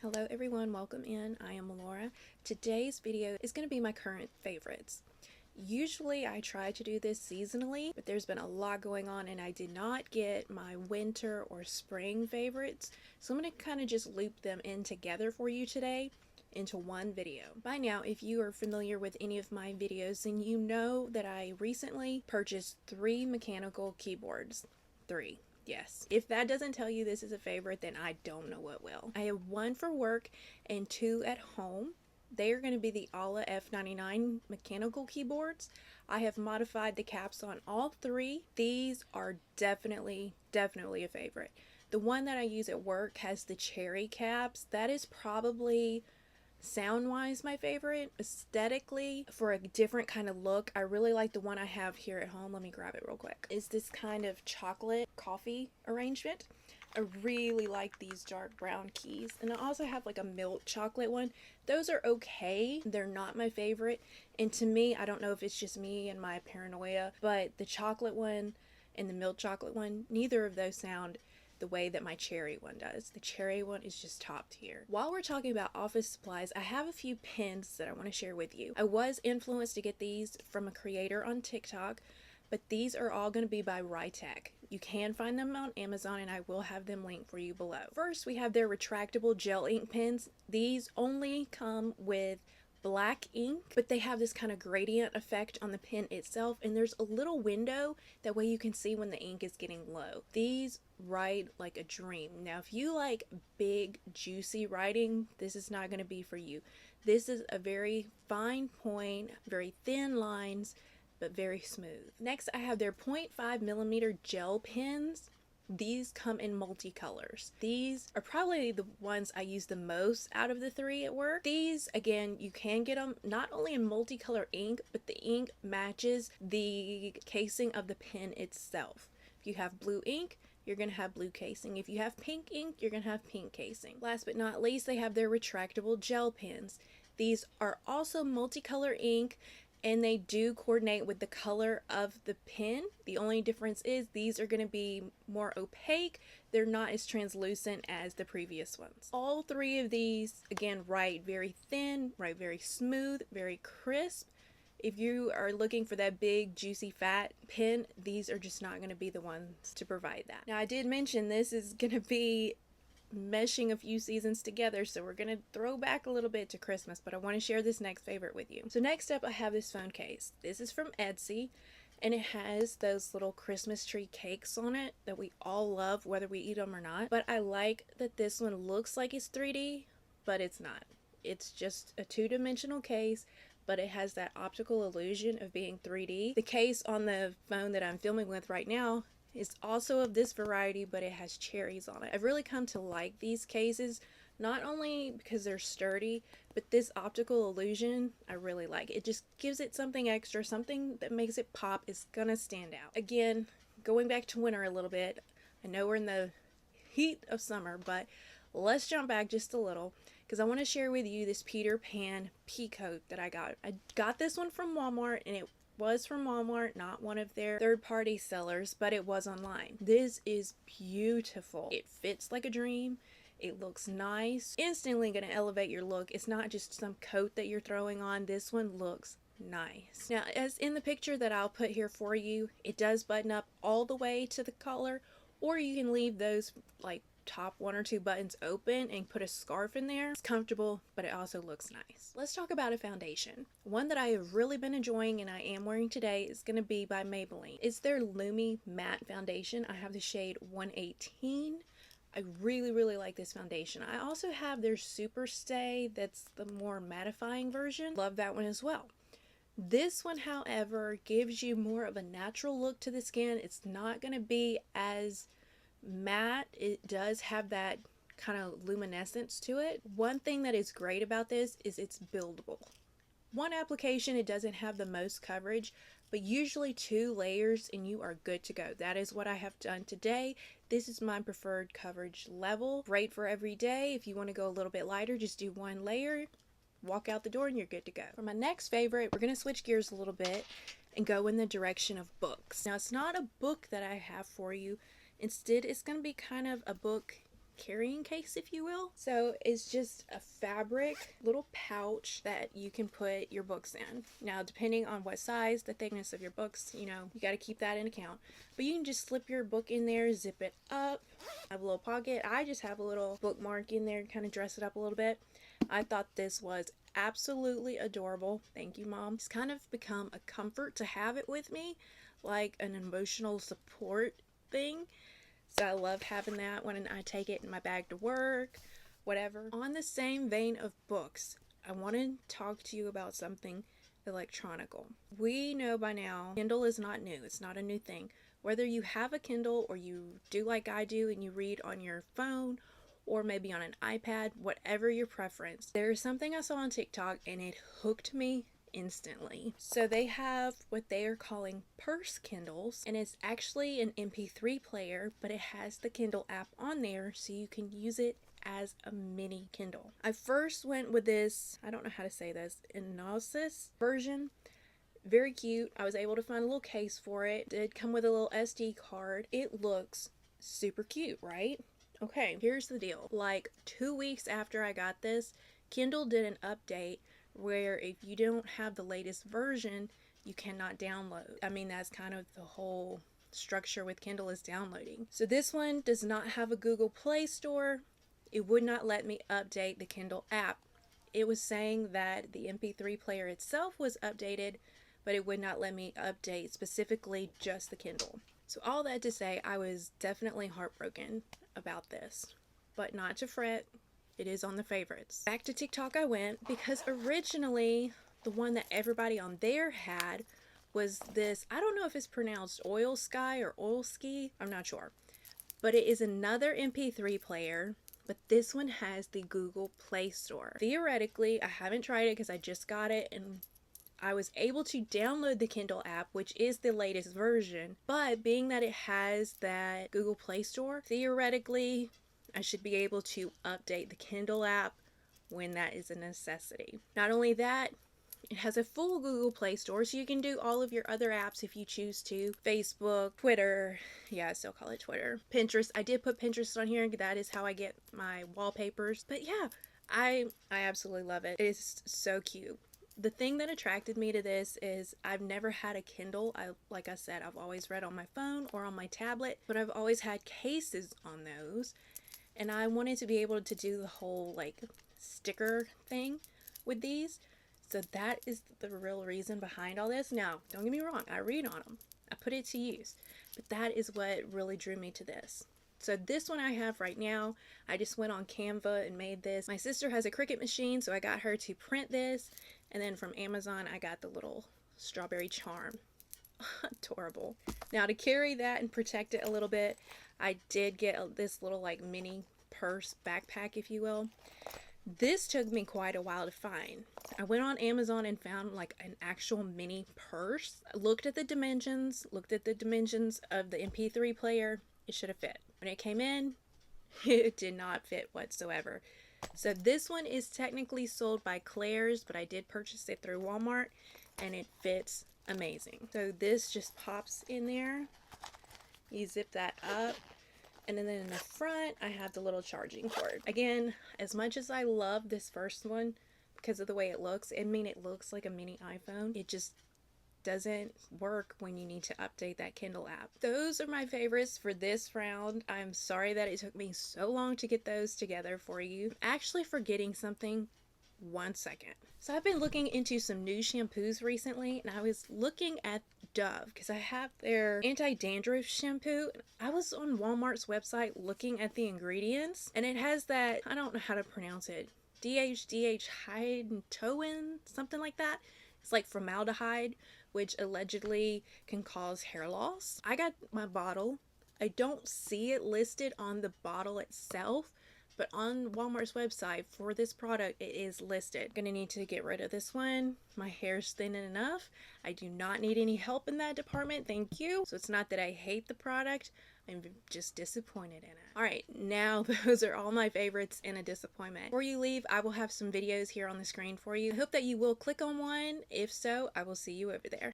Hello everyone, welcome in. I am Laura. Today's video is going to be my current favorites. Usually I try to do this seasonally, but there's been a lot going on and I did not get my winter or spring favorites. So I'm going to kind of just loop them in together for you today into one video. By now, if you are familiar with any of my videos, then you know that I recently purchased 3 mechanical keyboards. 3. Yes. If that doesn't tell you this is a favorite, then I don't know what will. I have 1 for work and 2 at home. They are going to be the Ala F99 mechanical keyboards. I have modified the caps on all 3. These are definitely a favorite. The one that I use at work has the cherry caps. That is probably sound-wise my favorite. Aesthetically, for a different kind of look, I really like the one I have here at home. Let me grab it real quick. Is this kind of chocolate coffee arrangement. I really like these dark brown keys, and I also have like a milk chocolate one. Those are okay. They're not my favorite, and to me, I don't know if it's just me and my paranoia, but the chocolate one and the milk chocolate one, neither of those sound the way that my cherry one does. The cherry one is just top tier. While we're talking about office supplies, I have a few pins that I want to share with you. I was influenced to get these from a creator on TikTok, but these are all going to be by Rytech. You can find them on Amazon and I will have them linked for you below. First, we have their retractable gel ink pens. These only come with black ink, but they have this kind of gradient effect on the pen itself, and there's a little window that way you can see when the ink is getting low. These write like a dream. Now if you like big juicy writing, this is not going to be for you. This is a very fine point, very thin lines, but very smooth. Next, I have their 0.5mm gel pens. These come in multicolors. These are probably the ones I use the most out of the 3 at work. These, again, you can get them not only in multicolor ink, but the ink matches the casing of the pen itself. If you have blue ink, you're going to have blue casing. If you have pink ink, you're going to have pink casing. Last but not least, they have their retractable gel pens. These are also multicolor ink, and they do coordinate with the color of the pen. The only difference is these are going to be more opaque. They're not as translucent as the previous ones. All 3 of these, again, write very thin, write very smooth, very crisp. If you are looking for that big, juicy, fat pen, these are just not going to be the ones to provide that. Now, I did mention this is going to be meshing a few seasons together, so we're gonna throw back a little bit to Christmas, but I want to share this next favorite with you. So next up, I have this phone case. This is from Etsy, and it has those little Christmas tree cakes on it that we all love, whether we eat them or not. But I like that this one looks like it's 3D, but it's not. It's just a 2-dimensional case, but it has that optical illusion of being 3D. The case on the phone that I'm filming with right now is also of this variety, but it has cherries on it. I've really come to like these cases, not only because they're sturdy, but this optical illusion I really like. It just gives it something extra, something that makes it pop. Is gonna stand out. Again, going back to winter a little bit, I know we're in the heat of summer, but let's jump back just a little because I want to share with you this Peter Pan pea coat that I got. I got this one from Walmart, and it was from Walmart, not one of their third-party sellers, but it was online. This is beautiful. It fits like a dream. It looks nice. Instantly going to elevate your look. It's not just some coat that you're throwing on. This one looks nice. Now, as in the picture that I'll put here for you, it does button up all the way to the collar, or you can leave those like top 1 or 2 buttons open and put a scarf in there. It's comfortable, but it also looks nice. Let's talk about a foundation. One that I have really been enjoying and I am wearing today is going to be by Maybelline. It's their Lumi Matte Foundation. I have the shade 118. I really like this foundation. I also have their Super Stay, that's the more mattifying version. Love that one as well. This one, however, gives you more of a natural look to the skin. It's not going to be as matte. It does have that kind of luminescence to it. One thing that is great about this is it's buildable. One application, it doesn't have the most coverage, but usually 2 layers and you are good to go. That is what I have done today. This is my preferred coverage level. Great for every day. If you want to go a little bit lighter, just do 1 layer, walk out the door, and you're good to go. For my next favorite, we're going to switch gears a little bit and go in the direction of books. Now, it's not a book that I have for you. Instead, it's going to be kind of a book carrying case, if you will. So it's just a fabric little pouch that you can put your books in. Now, depending on what size, the thickness of your books, you know, you got to keep that in account. But you can just slip your book in there, zip it up, have a little pocket. I just have a little bookmark in there to kind of dress it up a little bit. I thought this was absolutely adorable. Thank you, Mom. It's kind of become a comfort to have it with me, like an emotional support thing. So I love having that when I take it in my bag to work, whatever. On the same vein of books, I want to talk to you about something electronical. We know by now, Kindle is not new. It's not a new thing. Whether you have a Kindle or you do like I do and you read on your phone or maybe on an iPad, whatever your preference. There is something I saw on TikTok and it hooked me instantly. So they have what they are calling purse Kindles, and it's actually an MP3 player, but it has the Kindle app on there so you can use it as a mini Kindle. I first went with this, I don't know how to say this, INCIDecoder version. Very cute. I was able to find a little case for it. It did come with a little SD card. It looks super cute, right? Okay, here's the deal. Like 2 weeks after I got this, Kindle did an update where if you don't have the latest version, you cannot download. I mean, that's kind of the whole structure with Kindle is downloading. So this one does not have a Google Play Store. It would not let me update the Kindle app. It was saying that the MP3 player itself was updated, but it would not let me update specifically just the Kindle. So all that to say, I was definitely heartbroken about this, but not to fret. It is on the favorites. Back to TikTok I went because originally the one that everybody on there had was this, I don't know if it's pronounced Oil Sky or Oil Ski, I'm not sure, but it is another MP3 player, but this one has the Google Play Store. Theoretically, I haven't tried it because I just got it and I was able to download the Kindle app, which is the latest version, but being that it has that Google Play Store, theoretically, I should be able to update the Kindle app when that is a necessity. Not only that, it has a full Google Play Store, so you can do all of your other apps if you choose to. Facebook, Twitter, yeah, I still call it Twitter. Pinterest, I did put Pinterest on here, that is how I get my wallpapers. But yeah, I absolutely love it. It is so cute. The thing that attracted me to this is I've never had a Kindle. Like I said, I've always read on my phone or on my tablet, but I've always had cases on those. And I wanted to be able to do the whole like sticker thing with these. So that is the real reason behind all this. Now, don't get me wrong, I read on them. I put it to use. But that is what really drew me to this. So this one I have right now, I just went on Canva and made this. My sister has a Cricut machine, so I got her to print this. And then from Amazon, I got the little strawberry charm. Adorable. Now to carry that and protect it a little bit, I did get this little like mini purse backpack, if you will. This took me quite a while to find. I went on Amazon and found like an actual mini purse. I looked at the dimensions of the MP3 player. It should have fit. When it came in, it did not fit whatsoever. So this one is technically sold by Claire's, but I did purchase it through Walmart and it fits amazing. So this just pops in there. You zip that up. And then in the front, I have the little charging cord. Again, as much as I love this first one because of the way it looks, I mean, it looks like a mini iPhone. It just doesn't work when you need to update that Kindle app. Those are my favorites for this round. I'm sorry that it took me so long to get those together for you. I'm actually forgetting something. 1 second. So I've been looking into some new shampoos recently, and I was looking at Dove because I have their anti-dandruff shampoo. I was on Walmart's website looking at the ingredients, and it has that, I don't know how to pronounce it, DHDH something like that. It's like formaldehyde, which allegedly can cause hair loss. I got my bottle. I don't see it listed on the bottle itself, but on Walmart's website for this product, it is listed. I'm gonna need to get rid of this one. My hair's thin enough. I do not need any help in that department, thank you. So it's not that I hate the product, I'm just disappointed in it. All right, now those are all my favorites and a disappointment. Before you leave, I will have some videos here on the screen for you. I hope that you will click on one. If so, I will see you over there.